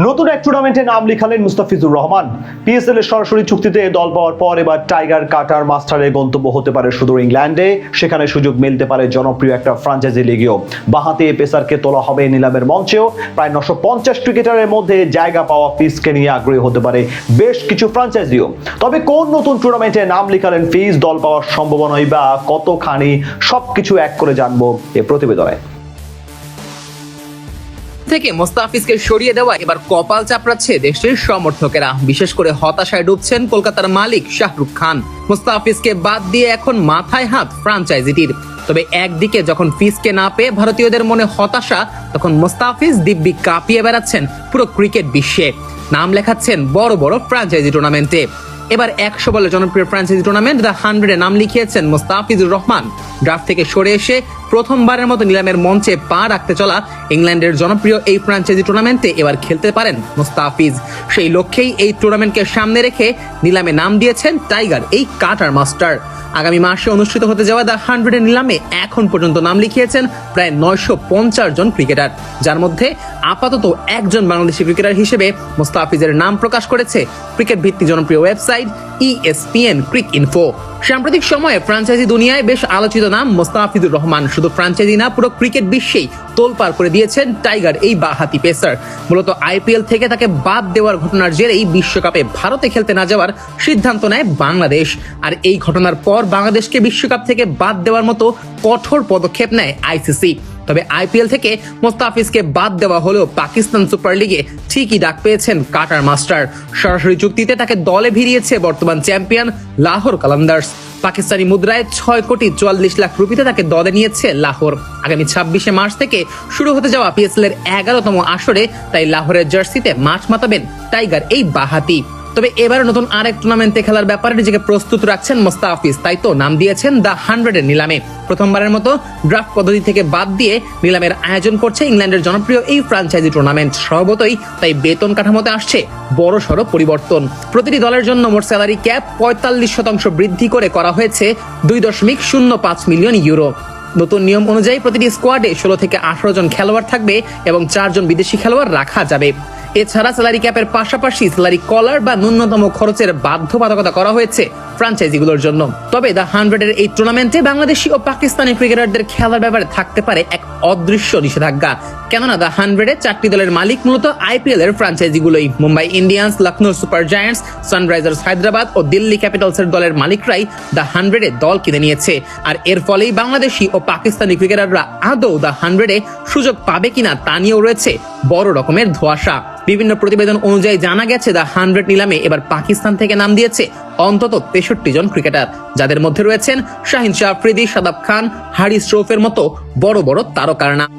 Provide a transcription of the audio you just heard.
নতুন এক টুর্নামেন্টে নাম লিখালেন মুস্তাফিজুর রহমান। পিএসএল এর সরাসরি চুক্তিতে দল পাওয়ার পর এবার টাইগার কাটার মাস্টারের গন্তব্য হতে পারে সুদূর ইংল্যান্ডে। সেখানে সুযোগ মিলতে পারে জনপ্রিয় একটা ফ্র্যাঞ্চাইজি লিগেও। বাঁহাতি পেসারকে তোলা হবে নিলামের মঞ্চেও। প্রায় 950 ক্রিকেটারের মধ্যে জায়গা পাওয়া ফিজকে নিয়ে আগ্রহী হতে পারে বেশ কিছু ফ্র্যাঞ্চাইজিও। তবে কোন নতুন টুর্নামেন্টে নাম লিখালেন ফিজ, দল পাওয়ার সম্ভাবনাই বা কতখানি, সবকিছু এক করে জানবো এই প্রতিবেদনে। থেকে মোস্তাফিজকে সরিয়ে দেওয়া এবার কপাল চাপড়াচ্ছে দেশের সমর্থকেরা। বিশেষ করে হতাশায় ডুবছেন কলকাতার মালিক শাহরুখ খান। মোস্তাফিজকে বাদ দিয়ে এখন মাথায় হাত ফ্র্যাঞ্চাইজিটির। তবে একদিকে যখন ফিজকে না পেয়ে ভারতীয়দের মনে হতাশা, তখন মোস্তাফিজ দিব্যি কাঁপিয়ে বেড়াচ্ছেন পুরো ক্রিকেট বিশ্বে। নাম লেখাচ্ছেন বড় বড় ফ্র্যাঞ্চাইজি টুর্নামেন্টে। এবার 100 বলে জনপ্রিয় ফ্র্যাঞ্চাইজি টুর্নামেন্ট দ্য 100-এ নাম লিখিয়েছেন মোস্তাফিজুর রহমান। ড্রাফট থেকে সরে এসে প্রথমবারের মতো নিলামের মঞ্চে পা রাখতে চলা ইংল্যান্ডের জনপ্রিয় এই ফ্র্যাঞ্চাইজি টুর্নামেন্টে এবার খেলতে পারেন মোস্তাফিজ। সেই লক্ষ্যেই এই টুর্নামেন্টকে সামনে রেখে নিলামে নাম দিয়েছেন টাইগার এই কাটার মাস্টার। আগামী মাসে অনুষ্ঠিত হতে যাওয়া দ্য 100-এর নিলামে এখন পর্যন্ত নাম লিখিয়েছেন প্রায় 950 জন ক্রিকেটার, যার মধ্যে আপাতত একজন বাংলাদেশি ক্রিকেটার হিসেবে মোস্তাফিজের নাম প্রকাশ করেছে ক্রিকেট ভিত্তিক জনপ্রিয় ওয়েবসাইট ESPN ক্রিকইনফো। সাম্প্রতিক সময়ে ফ্র্যাঞ্চাইজি দুনিয়ায় বেশ আলোচিত নাম মোস্তাফিজুর রহমান। শুধু ফ্র্যাঞ্চাইজি না, পুরো ক্রিকেট বিশ্বেই তোলপাড় করে দিয়েছেন টাইগার এই বাঁহাতি পেসার। মূলত IPL থেকে তাকে বাদ দেওয়ার ঘটনার জেরেই বিশ্বকাপে ভারতে খেলতে না যাওয়ার সিদ্ধান্ত নেয় বাংলাদেশ। আর এই ঘটনার পর বাংলাদেশকে বিশ্বকাপ থেকে বাদ দেওয়ার মতো কঠোর পদক্ষেপ নেয় ICC। তবে IPL থেকে মোস্তাফিজকে বাদ দেওয়া হলেও পাকিস্তান সুপার লিগে ঠিকই ডাক পেয়েছেন কাটার মাস্টার। সরাসরি চুক্তিতে তাকে দলে ভিড়িয়েছে বর্তমান চ্যাম্পিয়ন লাহোর কালান্দার্স। পাকিস্তানি মুদ্রায় 6,44,00,000 রুপিতে তাকে দলে নিয়েছে লাহোর। আগামী 26শে মার্চ থেকে শুরু হতে যাওয়া PSL এর 11তম আসরে তাই লাহোরের জার্সিতে মাঠ মাতাবেন টাইগার এই বাঁহাতি। তবে এবারে নতুন আরেক টুর্নামেন্টে খেলার ব্যাপারে নিজেকে প্রস্তুত রাখছেন মোস্তাফিজ, তাই তো নাম দিয়েছেন দ্য 100-এর নিলামে। প্রথমবারের মতো ড্রাফট পদ্ধতি থেকে বাদ দিয়ে নিলামের আয়োজন করছে ইংল্যান্ডের জনপ্রিয় এই ফ্র্যাঞ্চাইজি টুর্নামেন্ট। স্বভাবতই তাই বেতন কাঠামোতে আসছে বড়সড় পরিবর্তন। প্রতিটি দলের জন্য মোট স্যালারি ক্যাপ 45% বৃদ্ধি করা হয়েছে 2.05 মিলিয়ন ইউরো। নতুন নিয়ম অনুযায়ী প্রতিটি স্কোয়াডে 16 থেকে 18 জন খেলোয়াড় থাকবে এবং 4 জন বিদেশি খেলোয়াড় রাখা যাবে। এছাড়া স্যালারি ক্যাপের পাশাপাশি স্যালারি কলার বা ন্যূনতম খরচের বাধ্যবাধকতা করা হয়েছে ফ্র্যাঞ্চাইজিগুলোর জন্য। তবে দ্য 100-এর এই টুর্নামেন্টে বাংলাদেশি ও পাকিস্তানি ক্রিকেটারদের খেলার ব্যাপারে থাকতে পারে এক অদৃশ্য নিষেধাজ্ঞা। কেননা দ্য 100-এ 4টি দলের মালিক মূলত IPL এর ফ্র্যাঞ্চাইজিগুলোই। Mumbai Indians, Lucknow Super Giants, Sunrisers Hyderabad ও দিল্লি ক্যাপিটালসের দলের মালিকরাই দ্য 100-এ দল কিনে নিয়েছে। আর এর ফলেই বাংলাদেশি ও পাকিস্তানি ক্রিকেটাররা আদৌ দ্য 100-এ সুযোগ পাবে কিনা তা নিয়েও রয়েছে বড় রকমের ধোঁয়াশা। বিভিন্ন প্রতিবেদন অনুযায়ী জানা গেছে দ্য 100 নিলামে এবার পাকিস্তান থেকে নাম দিয়েছে অন্তত 63 জন ক্রিকেটার, যাদের মধ্যে রয়েছেন শাহিন শাহ আফ্রিদি, শাদাব খান, হারিস রৌফের মতো বড় বড় তারকার নাম।